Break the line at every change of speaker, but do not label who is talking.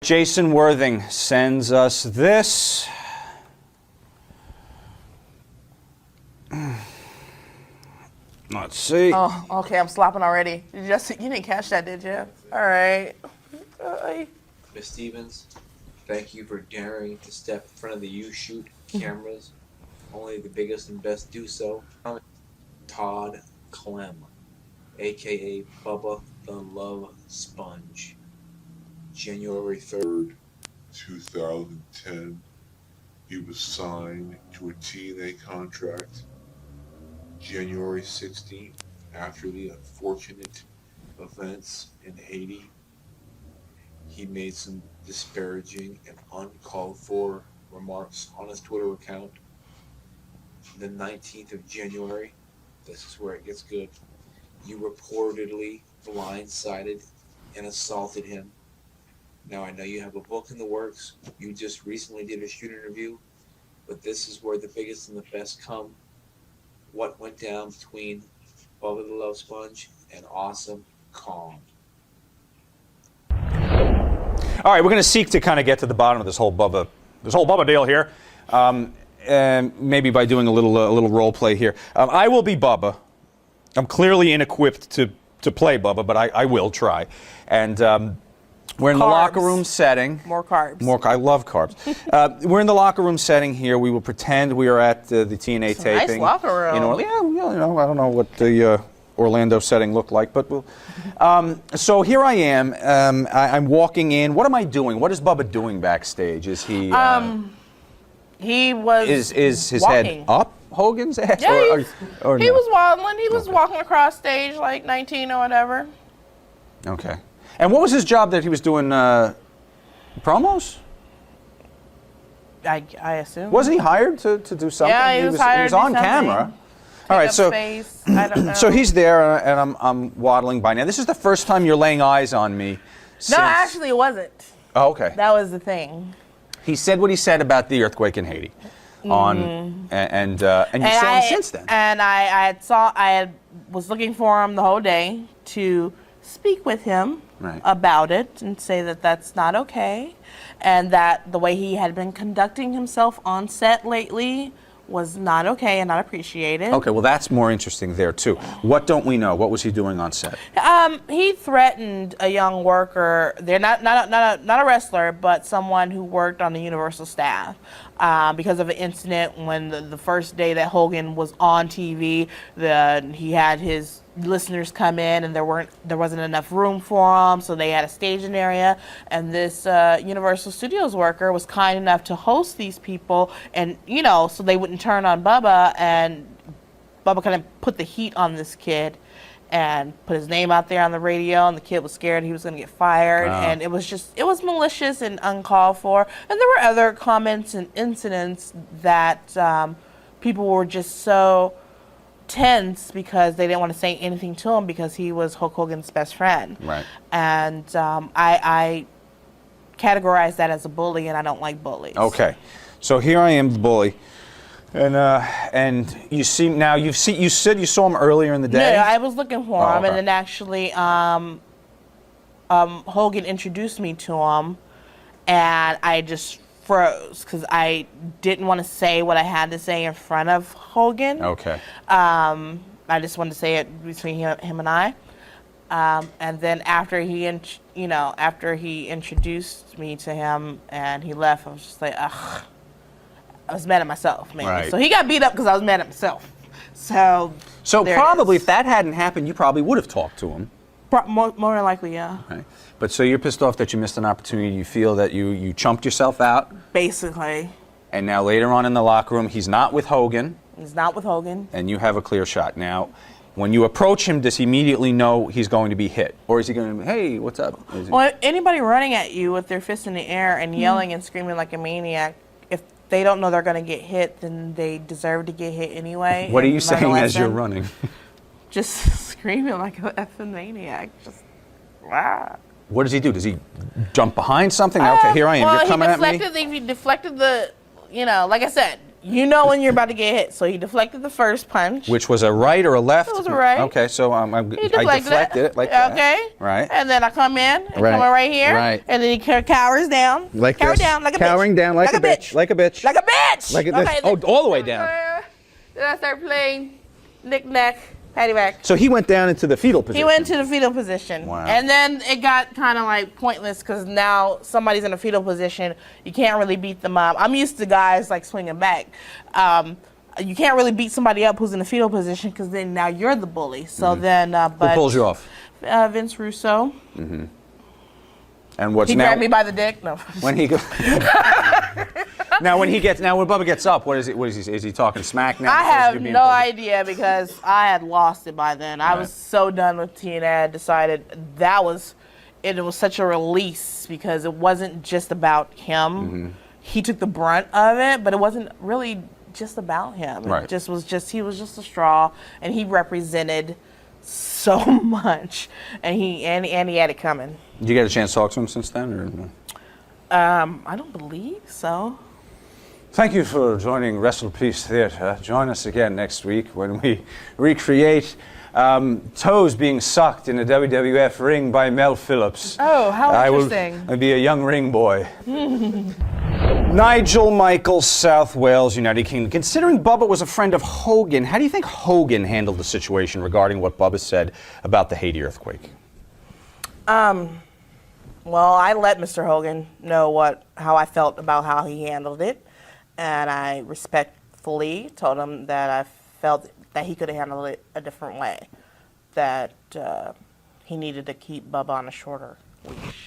Jason Worthing sends us this. Let's see.
Oh, okay. I'm slopping already. You didn't catch that, did you? All right.
Miss Stevens, thank you for daring to step in front of the U-Shoot cameras. Only the biggest and best do so. Todd Clem, a.k.a. Bubba the Love Sponge. January 3rd,
2010, he was signed to a TNA contract. January 16th, after the unfortunate events in Haiti, he made some disparaging and uncalled for remarks on his Twitter account. The 19th of January, this is where it gets good, you reportedly blindsided and assaulted him. Now, I know you have a book in the works. You just recently did a shoot interview, but this is where the biggest and the best come. What went down between Bubba the Love Sponge and Awesome Kong?
All right, we're going to seek to kind of get to the bottom of this whole Bubba deal here, and maybe by doing a little role play here. I will be Bubba. I'm clearly inequipped to play Bubba, but I will try. And we're in the locker room setting.
More carbs.
I love carbs. We're in the locker room setting here. We will pretend we are at the TNA
It's a
taping.
nice locker room.
I don't know what the Orlando setting looked like, but we'll. So here I am. I'm walking in. What am I doing? What is Bubba doing backstage? Is he?
He was.
Is his
walking.
head up Hogan's ass?
Yeah,
or
he
no?
was waddling. He was walking across stage like 19 or whatever.
Okay. And what was his job that he was doing? Promos?
I assume.
Wasn't he hired to do something?
Yeah, he was hired
He was
to do
on camera.
something.
All right, so
Face. I don't know.
so he's there, and I'm waddling by now. This is the first time you're laying eyes on me.
No, actually, it wasn't.
Oh, okay.
That was the thing.
He said what he said about the earthquake in Haiti, and you saw him since then.
And I was looking for him the whole day to speak with him about it and say that that's not okay, and that the way he had been conducting himself on set lately was not okay and not appreciated.
Okay, well that's more interesting there too. What don't we know? What was he doing on set?
He threatened a young worker. They're not a wrestler, but someone who worked on the Universal staff because of an incident when the first day that Hogan was on TV, he had his listeners come in and there wasn't enough room for them, so they had a staging area, and this Universal Studios worker was kind enough to host these people, and so they wouldn't turn on Bubba, and Bubba kind of put the heat on this kid and put his name out there on the radio, and the kid was scared he was going to get fired, and it was malicious and uncalled for. And there were other comments and incidents that people were just so tense because they didn't want to say anything to him because he was Hulk Hogan's best friend.
Right.
And I categorize that as a bully, and I don't like bullies.
Okay, so here I am, the bully, and you see now. You said you saw him earlier in the day.
No, I was looking for him,
okay.
and then actually Hogan introduced me to him, and I just froze because I didn't want to say what I had to say in front of Hogan.
Okay.
I just wanted to say it between him and I. And then after he introduced me to him and he left, I was just like, ugh. I was mad at myself, man.
Right.
So he got beat up because I was mad at myself. So
probably if that hadn't happened, you probably would have talked to him.
More than likely, yeah.
Right. But so you're pissed off that you missed an opportunity. You feel that you chumped yourself out.
Basically.
And now later on in the locker room, he's not with Hogan.
He's not with Hogan.
And you have a clear shot. Now, when you approach him, does he immediately know he's going to be hit? Or is he going to, hey, what's up?
Well, anybody running at you with their fists in the air and yelling and screaming like a maniac, if they don't know they're going to get hit, then they deserve to get hit anyway.
What are you saying as you're running?
Just screaming like a effing maniac. Just, wow.
What does he do? Does he jump behind something? Okay, here I am.
Well,
You're coming at me?
He deflected the, like I said, You know when you're about to get hit. So he deflected the first punch.
Which was a right or a left?
It was a right.
Okay, so I
He
deflected it like that.
Okay.
Right.
And then I come in and
Right.
come in right here.
Right.
And then he cowers down.
Like
Cower
this.
down like a
Cowering
bitch.
down like a bitch. Like a bitch.
Like a bitch.
Like this.
Okay,
Oh, all the way down.
Then I start playing knick-knack, paddywhack.
So he went down into the fetal position.
He went to the fetal position.
Wow.
And then it got kind of like pointless because now somebody's in a fetal position. You can't really beat them up. I'm used to guys like swinging back. You can't really beat somebody up who's in a fetal position because then now you're the bully. So then,
Who pulls you off?
Vince Russo.
And what's
He
now?
grabbed me by the dick. No.
When he goes. Now when Bubba gets up, what is he? Is he talking smack now?
I
because
have
you're being
no
pulled?
idea because I had lost it by then. I was so done with TNA. I decided it was such a release because it wasn't just about him. He took the brunt of it, but it wasn't really just about him.
Right.
It just was he was just a straw, and he represented so much, and he had it coming.
Did you get a chance to talk to him since then, or? No?
I don't believe so.
Thank you for joining Wrestle Peace Theatre. Join us again next week when we recreate toes being sucked in a WWF ring by Mel Phillips.
Oh, how interesting.
I'll be a young ring boy. Nigel Michaels, South Wales, United Kingdom. Considering Bubba was a friend of Hogan, how do you think Hogan handled the situation regarding what Bubba said about the Haiti earthquake?
Well, I let Mr. Hogan know how I felt about how he handled it, and I respectfully told him that I felt that he could have handled it a different way, that he needed to keep Bubba on a shorter leash.